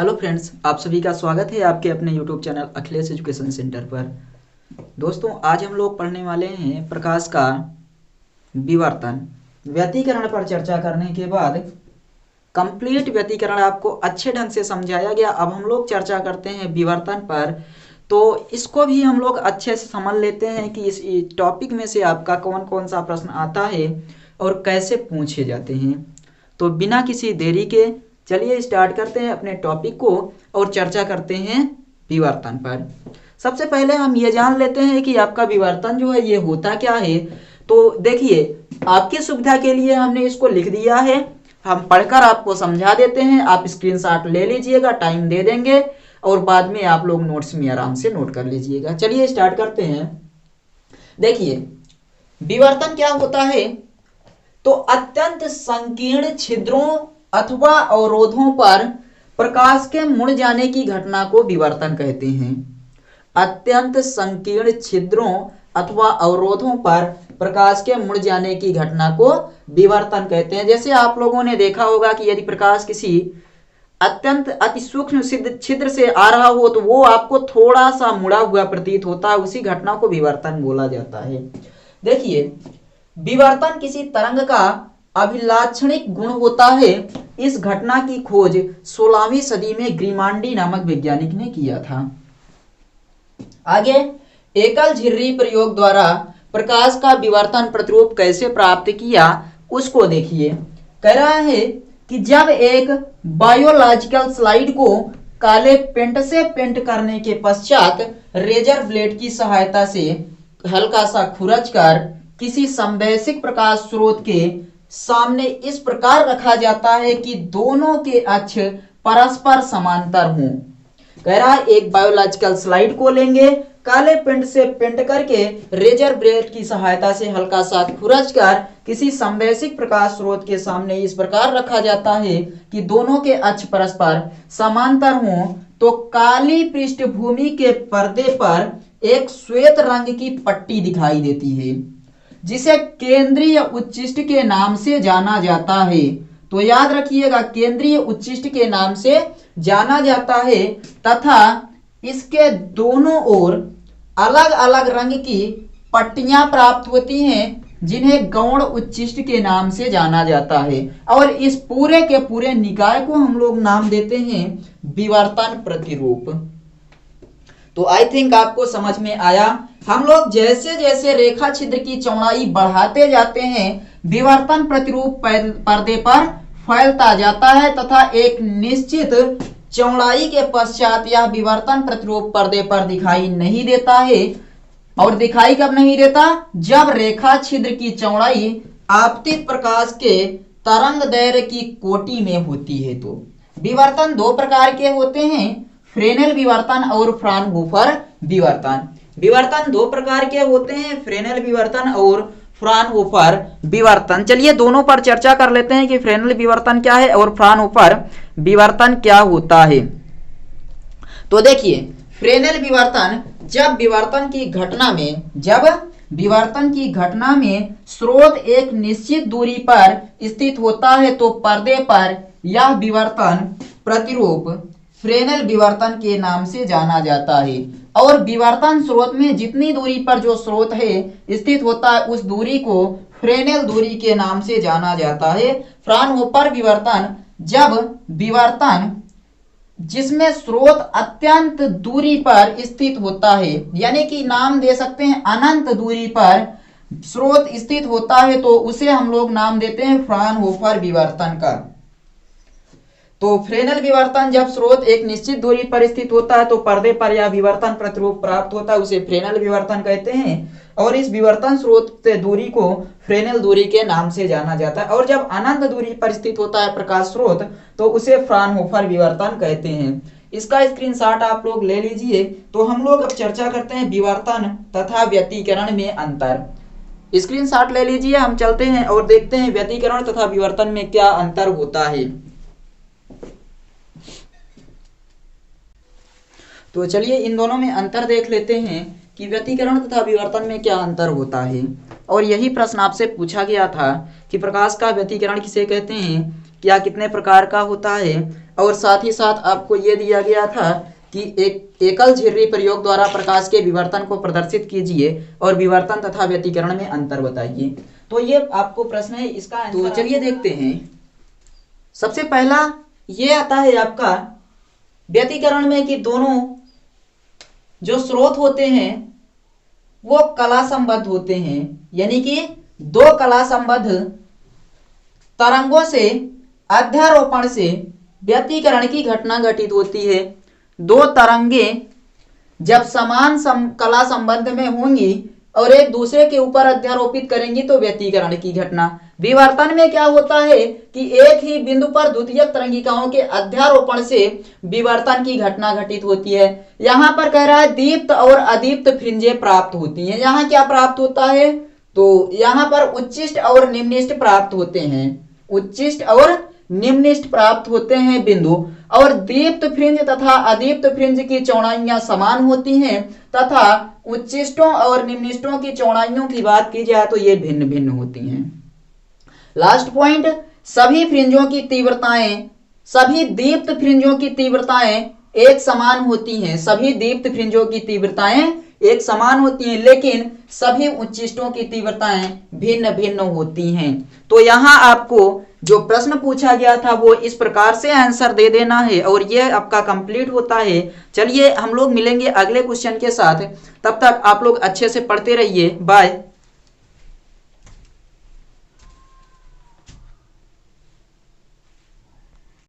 Hello friends, आप सभी का स्वागत है आपके अपने YouTube channel Akhilesh education centre पर। दोस्तों, आज हम लोग पढ़ने वाले हैं प्रकाश का विवर्तन। व्यतिकरण पर चर्चा करने के बाद कंप्लीट व्यतिकरण आपको अच्छे ढंग से समझाया गया। अब हम लोग चर्चा करते हैं विवर्तन पर। तो इसको भी हम लोग अच्छे से समझ लेते हैं कि इस टॉपिक में से आपका कौन कौन सा प्रश्न आता है और कैसे पूछे जाते हैं। तो बिना किसी देरी के चलिए स्टार्ट करते हैं अपने टॉपिक को और चर्चा करते हैं विवर्तन पर। सबसे पहले हम ये जान लेते हैं कि आपका विवर्तन जो है ये होता क्या है। तो देखिए, आपकी सुविधा के लिए हमने इसको लिख दिया है, हम पढ़कर आपको समझा देते हैं। आप स्क्रीनशॉट ले लीजिएगा, टाइम दे देंगे और बाद में आप लोग नोट्स में आराम से नोट कर लीजिएगा। चलिए स्टार्ट करते हैं। देखिए, विवर्तन क्या होता है। तो अत्यंत संकीर्ण छिद्रों अथवा अवरोधों पर प्रकाश के मुड़ जाने की घटना को विवर्तन कहते हैं। अत्यंत संकीर्ण छिद्रों अथवा अवरोधों पर प्रकाश के मुड़ जाने की घटना को विवर्तन कहते हैं। जैसे आप लोगों ने देखा होगा कि यदि प्रकाश किसी अत्यंत अति सूक्ष्म छिद्र से आ रहा हो तो वो आपको थोड़ा सा मुड़ा हुआ प्रतीत होता है, उसी घटना को विवर्तन बोला जाता है। देखिए, विवर्तन किसी तरंग का अभिलाक्षणिक गुण होता है। इस घटना की खोज 16वीं सदी में ग्रीमांडी नामक वैज्ञानिक ने किया था। आगे, एकल झिर्री प्रयोग द्वारा प्रकाश का विवर्तन प्रतिरूप कैसे प्राप्त किया उसको देखिए। कह रहा है कि जब एक बायोलॉजिकल स्लाइड को काले पेंट से पेंट करने के पश्चात रेजर ब्लेड की सहायता से हल्का सा खुरचकर किसी संवैशिक प्रकाश स्रोत के सामने इस प्रकार रखा जाता है कि दोनों के अक्ष परस्पर समांतर हों। कह रहा है एक बायोलॉजिकल स्लाइड को लेंगे, काले पेंट से पेंट करके रेजर ब्लेड की सहायता से हल्का सा खुरचकर किसी संवैशिक प्रकाश स्रोत के सामने इस प्रकार रखा जाता है कि दोनों के अक्ष परस्पर समांतर हों। तो काली पृष्ठभूमि के पर्दे पर एक श्वेत रंग की पट्टी दिखाई देती है जिसे केंद्रीय उच्चिष्ट के नाम से जाना जाता है। तो याद रखिएगा, केंद्रीय उच्चिष्ट के नाम से जाना जाता है तथा इसके दोनों ओर अलग अलग रंग की पट्टियां प्राप्त होती हैं जिन्हें गौण उच्चिष्ट के नाम से जाना जाता है। और इस पूरे के पूरे निकाय को हम लोग नाम देते हैं विवर्तन प्रतिरूप। तो आई थिंक आपको समझ में आया। हम लोग जैसे जैसे रेखा छिद्र की चौड़ाई बढ़ाते जाते हैं विवर्तन प्रतिरूप पर्दे पर फैलता जाता है तथा एक निश्चित चौड़ाई के पश्चात यह विवर्तन प्रतिरूप पर्दे पर दिखाई नहीं देता है। और दिखाई कब नहीं देता? जब रेखा छिद्र की चौड़ाई आपतित प्रकाश के तरंग दैर्घ्य की कोटि में होती है। तो विवर्तन दो प्रकार के होते हैं, फ्रेनेल विवर्तन और फ्राउनहोफर विवर्तन। विवर्तन दो प्रकार के होते हैं, फ्रेनेल विवर्तन और फ्राउनहोफर विवर्तन। चलिए दोनों पर चर्चा कर लेते हैं कि फ्रेनेल विवर्तन क्या है और फ्राउनहोफर विवर्तन क्या होता है। तो देखिए, फ्रेनेल विवर्तन जब विवर्तन की घटना में स्रोत एक निश्चित दूरी पर स्थित होता है तो पर्दे पर यह विवर्तन प्रतिरूप फ्रेनेल विवर्तन के नाम से जाना जाता है। और विवर्तन स्रोत में जितनी दूरी पर जो स्रोत है स्थित होता है उस दूरी को फ्रेनेल दूरी के नाम से जाना जाता है। फ्राउनहोफर विवर्तन जब विवर्तन जिसमें स्रोत अत्यंत दूरी पर स्थित होता है, यानी कि नाम दे सकते हैं अनंत दूरी पर स्रोत स्थित होता है, तो उसे हम लोग नाम देते हैं फ्राउनहोफर विवर्तन का। तो फ्रेनेल विवर्तन जब स्रोत एक निश्चित दूरी पर स्थित होता है तो पर्दे पर यह विवर्तन प्रतिरूप प्राप्त होता है, उसे फ्रेनेल विवर्तन कहते हैं। और इस विवर्तन स्रोत से दूरी को फ्रेनेल दूरी के नाम से जाना जाता है। और जब अनंत दूरी पर स्थित होता है प्रकाश स्रोत तो उसे फ्राउनहोफर विवर्तन कहते हैं। इसका स्क्रीनशॉट आप लोग ले लीजिए। तो हम लोग अब चर्चा करते हैं विवर्तन तथा व्यतिकरण में अंतर। स्क्रीनशॉट ले लीजिए, हम चलते हैं और देखते हैं व्यतिकरण तथा विवर्तन में क्या अंतर होता है। तो चलिए इन दोनों में अंतर देख लेते हैं कि व्यतिकरण तथा विवर्तन में क्या अंतर होता है। और यही प्रश्न आपसे पूछा गया था कि प्रकाश का व्यतिकरण किसे कहते हैं, क्या कितने प्रकार का होता है और साथ ही साथ आपको ये दिया गया था कि एक एकल झिर्री प्रयोग द्वारा प्रकाश के विवर्तन को प्रदर्शित कीजिए और विवर्तन तथा व्यतिकरण में अंतर बताइए। तो ये आपको प्रश्न है, इसका तो चलिए देखते हैं। सबसे पहला ये आता है आपका व्यतिकरण में कि दोनों जो स्रोत होते हैं वो कला संबद्ध होते हैं, यानी कि दो कला संबद्ध तरंगों से अध्यारोपण से व्यतिकरण की घटना घटित होती है। दो तरंगें जब समान कला संबंध में होंगी और एक दूसरे के ऊपर अध्यारोपित करेंगी तो व्यतिकरण की घटना। विवर्तन में क्या होता है कि एक ही बिंदु पर द्वितीयक तरंगिकाओं के अध्यारोपण से विवर्तन की घटना घटित होती है। यहां पर कह रहा है दीप्त और अदीप्त फ्रिंजें प्राप्त होती हैं। यहां क्या प्राप्त होता है, तो यहां पर उच्चिष्ट और निम्निष्ट प्राप्त होते हैं, उच्चिष्ट और निम्निष्ट प्राप्त होते हैं बिंदु। और दीप्त फ्रिंज तथा अदीप्त फ्रिंज की चौड़ाइयां समान होती हैं तथा उच्चिष्टों और निम्निष्टों की चौड़ाइयों की बात की जाए तो ये भिन्न भिन्न होती हैं। लास्ट पॉइंट, सभी फ्रिंजों की तीव्रताएं, सभी दीप्त फ्रिंजों की तीव्रताएं एक समान होती हैं, सभी दीप्त फ्रिंजों की तीव्रताएं एक समान होती हैं, लेकिन सभी उच्चिष्टों की तीव्रताएं भिन्न भिन्न होती हैं। तो यहां आपको जो प्रश्न पूछा गया था वो इस प्रकार से आंसर दे देना है और ये आपका कंप्लीट होता है। चलिए हम लोग मिलेंगे अगले क्वेश्चन के साथ, तब तक आप लोग अच्छे से पढ़ते रहिए। बाय।